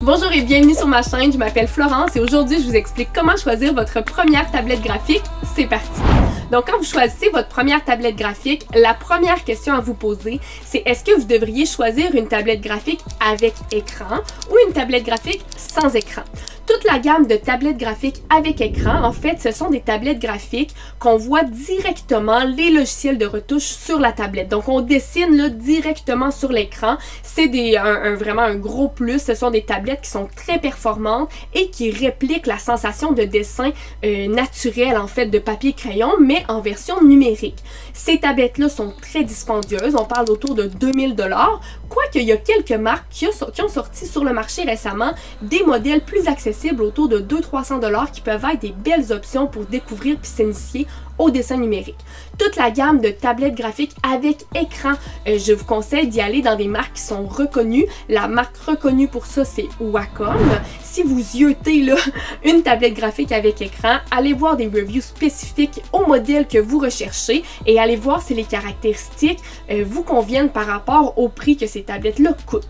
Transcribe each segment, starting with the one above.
Bonjour et bienvenue sur ma chaîne, je m'appelle Florence et aujourd'hui je vous explique comment choisir votre première tablette graphique. C'est parti! Donc quand vous choisissez votre première tablette graphique, la première question à vous poser, c'est est-ce que vous devriez choisir une tablette graphique avec écran ou une tablette graphique sans écran? Toute la gamme de tablettes graphiques avec écran, en fait, ce sont des tablettes graphiques qu'on voit directement les logiciels de retouche sur la tablette. Donc, on dessine là, directement sur l'écran. C'est vraiment un gros plus. Ce sont des tablettes qui sont très performantes et qui répliquent la sensation de dessin naturel, en fait, de papier-crayon, mais en version numérique. Ces tablettes-là sont très dispendieuses. On parle autour de 2000 $. Quoique, il y a quelques marques qui ont sorti sur le marché récemment des modèles plus accessibles autour de 200-300 $ qui peuvent être des belles options pour découvrir puis s'initier au dessin numérique. Toute la gamme de tablettes graphiques avec écran, je vous conseille d'y aller dans des marques qui sont reconnues. La marque reconnue pour ça, c'est Wacom. Si vous yotez là, une tablette graphique avec écran, allez voir des reviews spécifiques au modèle que vous recherchez et allez voir si les caractéristiques vous conviennent par rapport au prix que ces tablettes-là coûtent.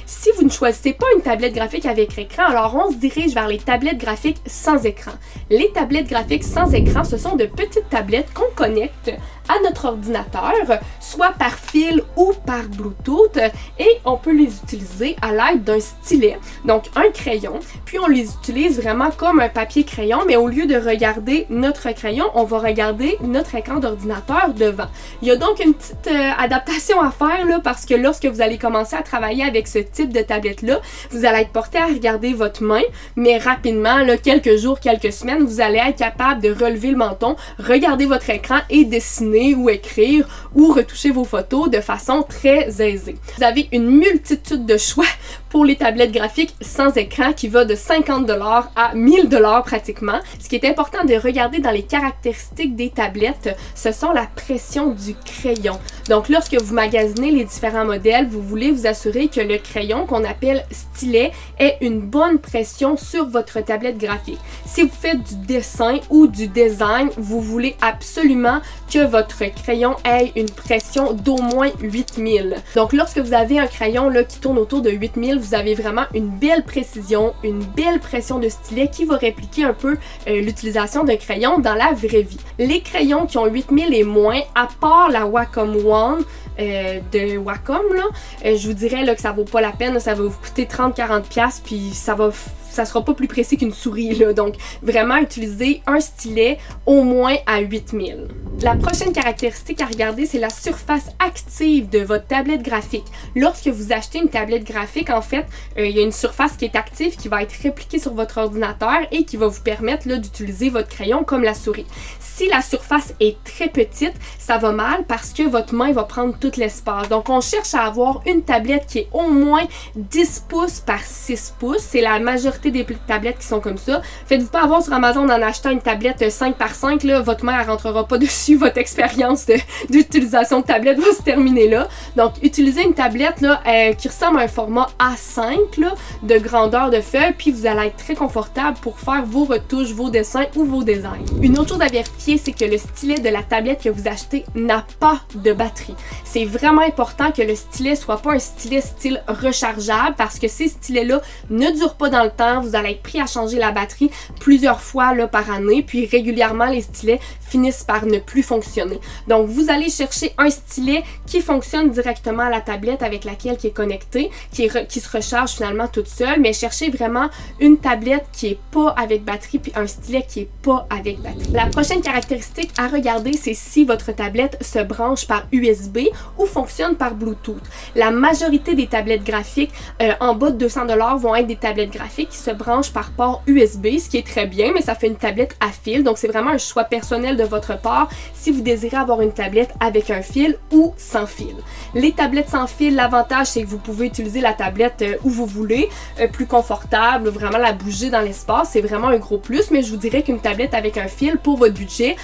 Si vous ne choisissez pas une tablette graphique avec écran, alors on se dirige vers les tablettes graphiques sans écran. Les tablettes graphiques sans écran, ce sont de petites tablettes qu'on connecte à notre ordinateur, soit par fil ou par Bluetooth, et on peut les utiliser à l'aide d'un stylet, donc un crayon, puis on les utilise vraiment comme un papier crayon, mais au lieu de regarder notre crayon, on va regarder notre écran d'ordinateur devant. Il y a donc une petite adaptation à faire là, parce que lorsque vous allez commencer à travailler avec ce type de tablette-là, vous allez être porté à regarder votre main, mais rapidement, là, quelques jours, quelques semaines, vous allez être capable de relever le menton, regarder votre écran et dessiner ou écrire ou retoucher vos photos de façon très aisée. Vous avez une multitude de choix pour les tablettes graphiques sans écran qui va de 50 $ à 1000 $ pratiquement. Ce qui est important de regarder dans les caractéristiques des tablettes, ce sont la pression du crayon. Donc lorsque vous magasinez les différents modèles, vous voulez vous assurer que le crayon qu'on appelle stylet ait une bonne pression sur votre tablette graphique. Si vous faites du dessin ou du design, vous voulez absolument que votre crayon ait une pression d'au moins 8000. Donc lorsque vous avez un crayon là, qui tourne autour de 8000, vous avez vraiment une belle précision, une belle pression de stylet qui va répliquer un peu l'utilisation d'un crayon dans la vraie vie. Les crayons qui ont 8000 et moins, à part la Wacom One de Wacom, là, je vous dirais là, que ça vaut pas la peine, là, ça va vous coûter 30-40$, puis ça sera pas plus précis qu'une souris, là. Donc, vraiment utiliser un stylet au moins à 8000. La prochaine caractéristique à regarder, c'est la surface active de votre tablette graphique. Lorsque vous achetez une tablette graphique, en fait, il y a une surface qui est active qui va être répliquée sur votre ordinateur et qui va vous permettre d'utiliser votre crayon comme la souris. Si la surface est très petite, ça va mal parce que votre main va prendre tout l'espace. Donc, on cherche à avoir une tablette qui est au moins 10 pouces par 6 pouces. C'est la majorité des tablettes qui sont comme ça. Faites-vous pas avoir sur Amazon en achetant une tablette 5 par 5, là, votre main ne rentrera pas dessus, votre expérience d'utilisation de tablette va se terminer là. Donc, utilisez une tablette là, qui ressemble à un format A5 là, de grandeur de feuille, puis vous allez être très confortable pour faire vos retouches, vos dessins ou vos designs. Une autre chose à vérifier, c'est que le stylet de la tablette que vous achetez n'a pas de batterie. C'est vraiment important que le stylet soit pas un stylet style rechargeable parce que ces stylets-là ne durent pas dans le temps. Vous allez être pris à changer la batterie plusieurs fois là, par année, puis régulièrement les stylets finissent par ne plus fonctionner. Donc vous allez chercher un stylet qui fonctionne directement à la tablette avec laquelle qui est connectée, qui se recharge finalement toute seule, mais cherchez vraiment une tablette qui est pas avec batterie puis un stylet qui est pas avec batterie. La prochaine caractéristique à regarder, c'est si votre tablette se branche par USB ou fonctionne par Bluetooth. La majorité des tablettes graphiques en bas de 200 $ vont être des tablettes graphiques qui se branchent par port USB, ce qui est très bien, mais ça fait une tablette à fil, donc c'est vraiment un choix personnel de votre part si vous désirez avoir une tablette avec un fil ou sans fil. Les tablettes sans fil, l'avantage c'est que vous pouvez utiliser la tablette où vous voulez, plus confortable, vraiment la bouger dans l'espace, c'est vraiment un gros plus, mais je vous dirais qu'une tablette avec un fil pour votre budget,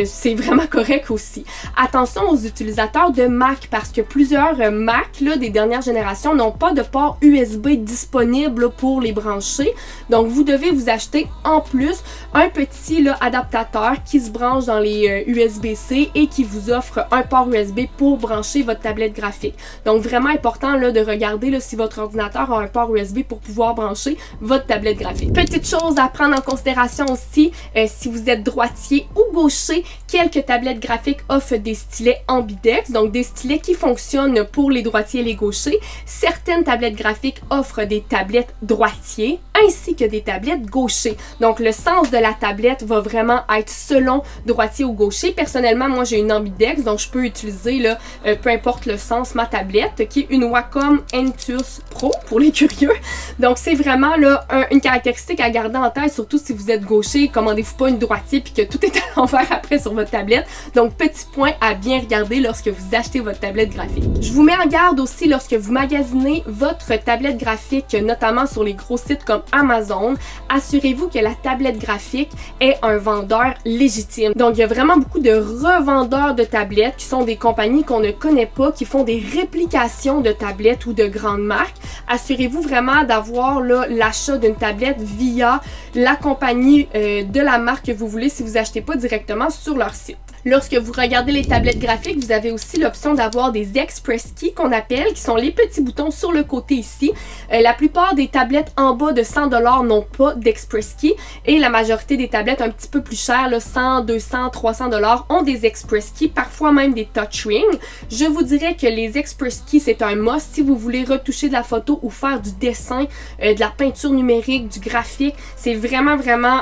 c'est vraiment correct aussi. Attention aux utilisateurs de Mac parce que plusieurs Mac là, des dernières générations n'ont pas de port USB disponible pour les brancher brancher. Donc vous devez vous acheter en plus un petit là, adaptateur qui se branche dans les USB-C et qui vous offre un port USB pour brancher votre tablette graphique. Donc vraiment important là, de regarder là, si votre ordinateur a un port USB pour pouvoir brancher votre tablette graphique. Petite chose à prendre en considération aussi, si vous êtes droitier ou gaucher, quelques tablettes graphiques offrent des stylets ambidex, donc des stylets qui fonctionnent pour les droitiers et les gauchers. Certaines tablettes graphiques offrent des tablettes droitiers ainsi que des tablettes gauchers. Donc le sens de la tablette va vraiment être selon droitier ou gaucher. Personnellement, moi j'ai une ambidex, donc je peux utiliser là, peu importe le sens, ma tablette qui est une Wacom Intuos Pro pour les curieux. Donc c'est vraiment là une caractéristique à garder en tête, surtout si vous êtes gaucher, commandez-vous pas une droitier puis que tout est à l'envers après sur votre tablette. Donc petit point à bien regarder lorsque vous achetez votre tablette graphique. Je vous mets en garde aussi lorsque vous magasinez votre tablette graphique, notamment sur les gros sites comme Amazon, assurez-vous que la tablette graphique est un vendeur légitime. Donc il y a vraiment beaucoup de revendeurs de tablettes qui sont des compagnies qu'on ne connaît pas, qui font des réplications de tablettes ou de grandes marques. Assurez-vous vraiment d'avoir l'achat d'une tablette via la compagnie de la marque que vous voulez si vous achetez pas directement sur leur site. Lorsque vous regardez les tablettes graphiques, vous avez aussi l'option d'avoir des Express Keys qu'on appelle, qui sont les petits boutons sur le côté ici. La plupart des tablettes en bas de 100 $ n'ont pas d'Express Key et la majorité des tablettes un petit peu plus chères, là, 100, 200, 300 $, ont des Express Keys, parfois même des touch rings. Je vous dirais que les Express Keys, c'est un must si vous voulez retoucher de la photo ou faire du dessin, de la peinture numérique, du graphique. C'est vraiment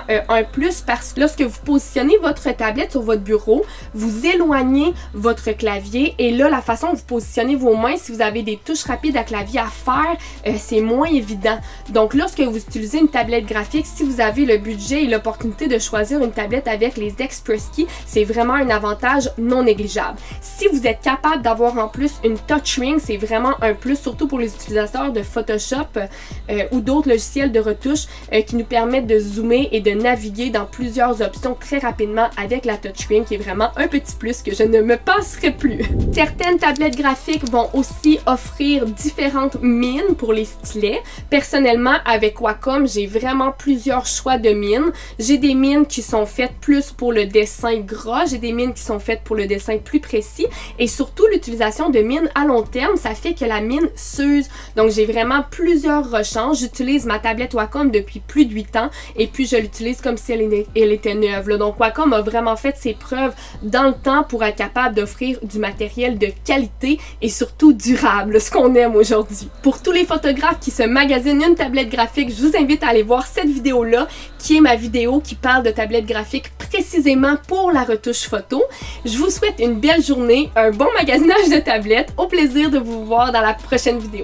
un plus parce que lorsque vous positionnez votre tablette sur votre bureau, vous éloignez votre clavier et là, la façon dont vous positionnez vos mains, si vous avez des touches rapides à clavier à faire, c'est moins évident. Donc, lorsque vous utilisez une tablette graphique, si vous avez le budget et l'opportunité de choisir une tablette avec les Express Keys, c'est vraiment un avantage non négligeable. Si vous êtes capable d'avoir en plus une touch ring, c'est vraiment un plus, surtout pour les utilisateurs de Photoshop ou d'autres logiciels de retouche qui nous permettent de zoomer et de naviguer dans plusieurs options très rapidement avec la touch ring, qui est vraiment un petit plus que je ne me passerai plus. Certaines tablettes graphiques vont aussi offrir différentes mines pour les stylets. Personnellement, avec Wacom, j'ai vraiment plusieurs choix de mines. J'ai des mines qui sont faites plus pour le dessin gras, j'ai des mines qui sont faites pour le dessin plus précis et surtout l'utilisation de mines à long terme, ça fait que la mine s'use. Donc j'ai vraiment plusieurs rechanges. J'utilise ma tablette Wacom depuis plus de 8 ans et puis je l'utilise comme si elle était neuve. Là. Donc Wacom a vraiment fait ses preuves dans le temps pour être capable d'offrir du matériel de qualité et surtout durable, ce qu'on aime aujourd'hui. Pour tous les photographes qui se magasinent une tablette graphique, je vous invite à aller voir cette vidéo-là, qui est ma vidéo qui parle de tablette graphique précisément pour la retouche photo. Je vous souhaite une belle journée, un bon magasinage de tablettes, au plaisir de vous voir dans la prochaine vidéo.